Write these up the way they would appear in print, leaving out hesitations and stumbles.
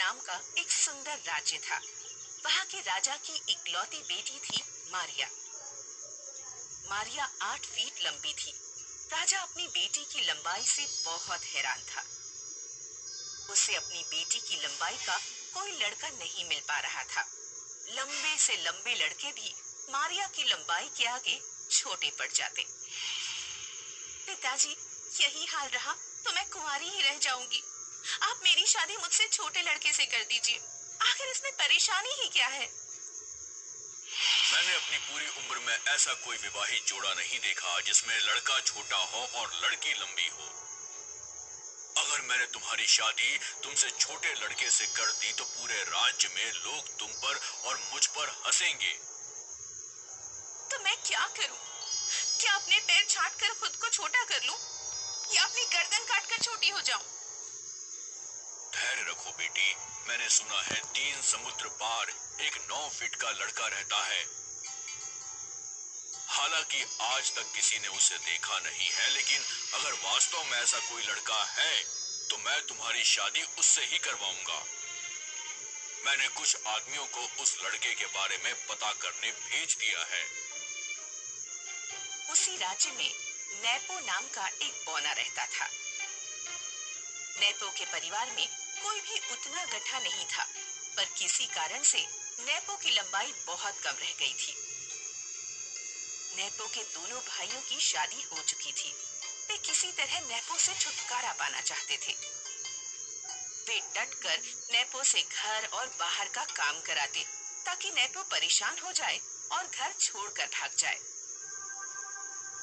नाम का एक सुंदर राज्य था। वहाँ के राजा की इकलौती बेटी थी मारिया। मारिया 8 फीट लंबी थी। राजा अपनी बेटी की लंबाई से बहुत हैरान था। उसे अपनी बेटी की लंबाई का कोई लड़का नहीं मिल पा रहा था। लंबे से लंबे लड़के भी मारिया की लंबाई के आगे छोटे पड़ जाते। पिताजी, यही हाल रहा तो मैं कुंवारी ही रह जाऊंगी। आप मेरी शादी मुझसे छोटे लड़के से कर दीजिए। आखिर इसमें परेशानी ही क्या है? मैंने अपनी पूरी उम्र में ऐसा कोई विवाहित जोड़ा नहीं देखा जिसमें लड़का छोटा हो और लड़की लंबी हो। अगर मैंने तुम्हारी शादी तुमसे छोटे लड़के से कर दी तो पूरे राज्य में लोग तुम पर और मुझ पर हंसेंगे। तो मैं क्या करूं? क्या अपने पैर छाट कर खुद को छोटा कर लूं या अपनी गर्दन काट कर छोटी हो जाऊं? धैर्य रखो बेटी। मैंने सुना है 3 समुद्र पार एक 9 फीट का लड़का रहता है। हालांकि आज तक किसी ने उसे देखा नहीं है, लेकिन अगर वास्तव में ऐसा कोई लड़का है तो मैं तुम्हारी शादी उससे ही करवाऊंगा। मैंने कुछ आदमियों को उस लड़के के बारे में पता करने भेज दिया है। उसी राज्य में नेपो नाम का एक बौना रहता था। नेपो के परिवार में कोई भी उतना गठा नहीं था, पर किसी कारण से नेपो की लंबाई बहुत कम रह गई थी। नेपो के दोनों भाइयों की शादी हो चुकी थी। वे किसी तरह नेपो से छुटकारा पाना चाहते थे। वे डटकर नेपो से घर और बाहर का काम कराते ताकि नेपो परेशान हो जाए और घर छोड़कर भाग जाए।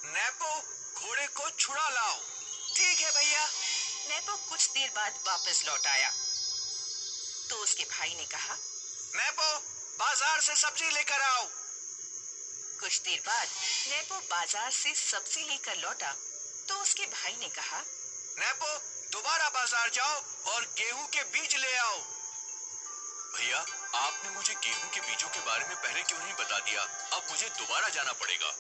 नेपो, घोड़े को छुड़ा लाओ। ठीक है भैया। नेपो कुछ देर बाद वापस लौट आया तो उसके भाई ने कहा, नेपो, बाजार से सब्जी लेकर आओ। कुछ देर बाद नेपो बाजार से सब्जी लेकर लौटा तो उसके भाई ने कहा, नेपो, दोबारा बाजार जाओ और गेहूं के बीज ले आओ। भैया, आपने मुझे गेहूं के बीजों के बारे में पहले क्यों नहीं बता दिया? अब मुझे दोबारा जाना पड़ेगा।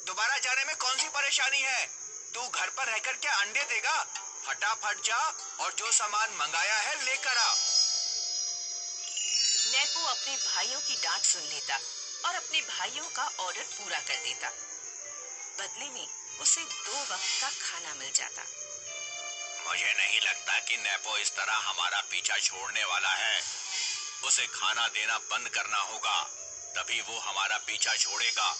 दोबारा जाने में कौन सी परेशानी है? तू घर पर रहकर क्या अंडे देगा? फटाफट जा और जो सामान मंगाया है लेकर आ। नेपो अपने भाइयों की डांट सुन लेता और अपने भाइयों का ऑर्डर पूरा कर देता। बदले में उसे 2 वक्त का खाना मिल जाता। मुझे नहीं लगता कि नेपो इस तरह हमारा पीछा छोड़ने वाला है। उसे खाना देना बंद करना होगा, तभी वो हमारा पीछा छोड़ेगा।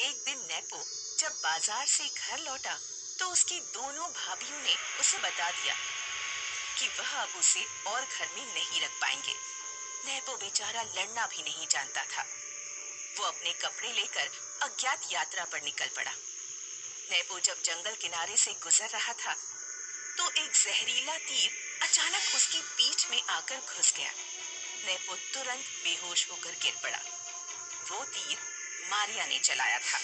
एक दिन नेपो जब बाजार से घर लौटा तो उसकी दोनों भाभियों ने उसे बता दिया कि वह अब उसे और घर में नहीं रख पाएंगे। नेपो बेचारा लड़ना भी नहीं जानता था। वो अपने कपड़े लेकर अज्ञात यात्रा पर निकल पड़ा। नेपो जब जंगल किनारे से गुजर रहा था तो एक जहरीला तीर अचानक उसकी पीठ में आकर घुस गया। नेपो तुरंत बेहोश होकर गिर पड़ा। वो तीर मारिया ने चलाया था।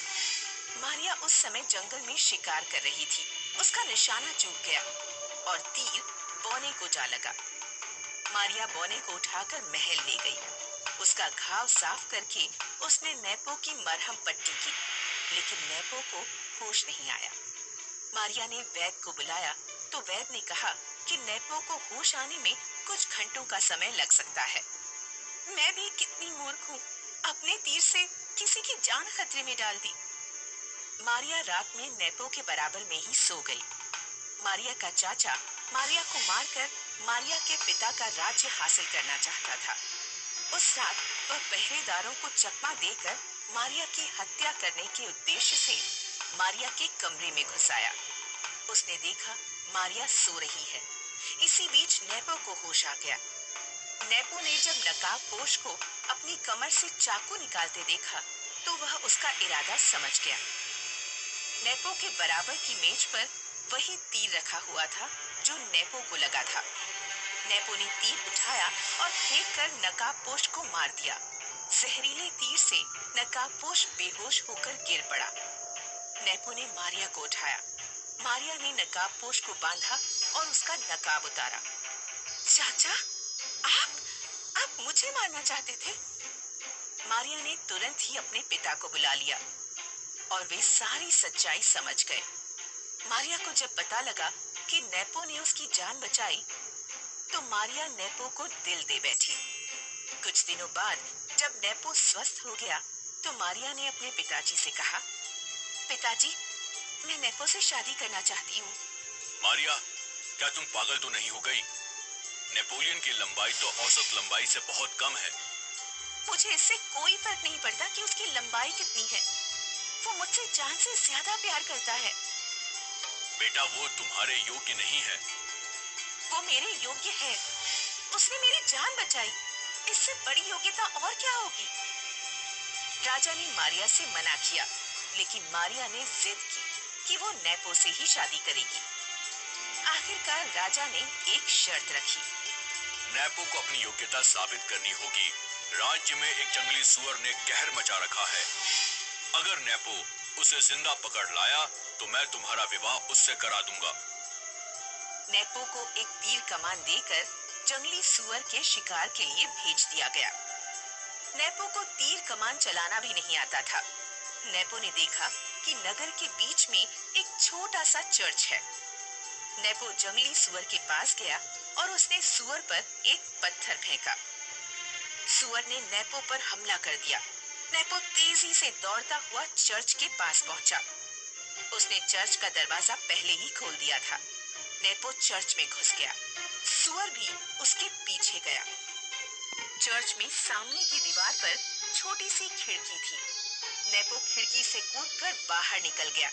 मारिया उस समय जंगल में शिकार कर रही थी। उसका निशाना चूक गया और तीर बौने को जा लगा। मारिया बौने को उठाकर महल ले गई। उसका घाव साफ करके उसने नेपो की मरहम पट्टी की, लेकिन नेपो को होश नहीं आया। मारिया ने वैद्य को बुलाया तो वैद्य ने कहा कि नेपो को होश आने में कुछ घंटों का समय लग सकता है। मैं भी कितनी मूर्ख हूँ, अपने तीर से किसी की जान खतरे में डाल दी। मारिया रात में नेपो के बराबर में ही सो गई। मारिया का चाचा मारिया को मारकर मारिया के पिता का राज्य हासिल करना चाहता था। उस रात वह पहरेदारों को चकमा देकर मारिया की हत्या करने के उद्देश्य से मारिया के कमरे में घुस आया। उसने देखा मारिया सो रही है। इसी बीच नेपो को होश आ गया। नेपो ने जब नकाबपोश को अपनी कमर से चाकू निकालते देखा तो वह उसका इरादा समझ गया। नेपो के बराबर की मेज पर वही तीर रखा हुआ था जो नेपो को लगा था। नेपो ने तीर उठाया और फेंककर नकाबपोश को मार दिया। जहरीले तीर से नकाबपोश बेहोश होकर गिर पड़ा। नेपो ने मारिया को उठाया। मारिया ने नकाबपोश को बांधा और उसका नकाब उतारा। चाचा, आप मुझे मारना चाहते थे? मारिया ने तुरंत ही अपने पिता को बुला लिया और वे सारी सच्चाई समझ गए। मारिया को जब पता लगा कि नेपो ने उसकी जान बचाई तो मारिया नेपो को दिल दे बैठी। कुछ दिनों बाद जब नेपो स्वस्थ हो गया तो मारिया ने अपने पिताजी से कहा, पिताजी, मैं नेपो से शादी करना चाहती हूँ। मारिया, क्या तुम पागल तो नहीं हो गई? नेपोलियन की लंबाई तो औसत लंबाई से बहुत कम है। मुझे इससे कोई फर्क नहीं पड़ता कि उसकी लंबाई कितनी है। वो मुझसे जान से ज्यादा प्यार करता है। बेटा, वो तुम्हारे योग्य नहीं है। वो मेरे योग्य है। उसने मेरी जान बचाई। इससे बड़ी योग्यता और क्या होगी? राजा ने मारिया से मना किया, लेकिन मारिया ने जिद की कि वो नेपो से ही शादी करेगी। आखिरकार राजा ने एक शर्त रखी। नेपो को अपनी योग्यता साबित करनी होगी। राज्य में एक जंगली सुअर ने कहर मचा रखा है। अगर नेपो उसे जिंदा पकड़ लाया तो मैं तुम्हारा विवाह उससे करा दूंगा। नेपो को एक तीर कमान देकर जंगली सुअर के शिकार के लिए भेज दिया गया। नेपो को तीर कमान चलाना भी नहीं आता था। नेपो ने देखा कि नगर के बीच में एक छोटा सा चर्च है। नेपो जंगली सुअर के पास गया और उसने सुअर पर एक पत्थर फेंका। सुअर ने नेपो पर हमला कर दिया। नेपो तेजी से दौड़ता हुआ चर्च के पास पहुंचा। उसने चर्च का दरवाजा पहले ही खोल दिया था। नेपो चर्च में घुस गया। सुअर भी उसके पीछे गया। चर्च में सामने की दीवार पर छोटी सी खिड़की थी। नेपो खिड़की से कूदकर बाहर निकल गया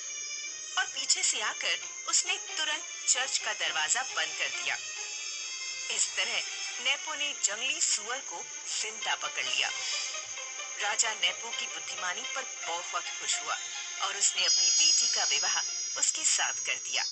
और पीछे से आकर उसने तुरंत चर्च का दरवाजा बंद कर दिया। इस तरह नेपो ने जंगली सुअर को जिंदा पकड़ लिया। राजा नेपो की बुद्धिमानी पर बहुत खुश हुआ और उसने अपनी बेटी का विवाह उसके साथ कर दिया।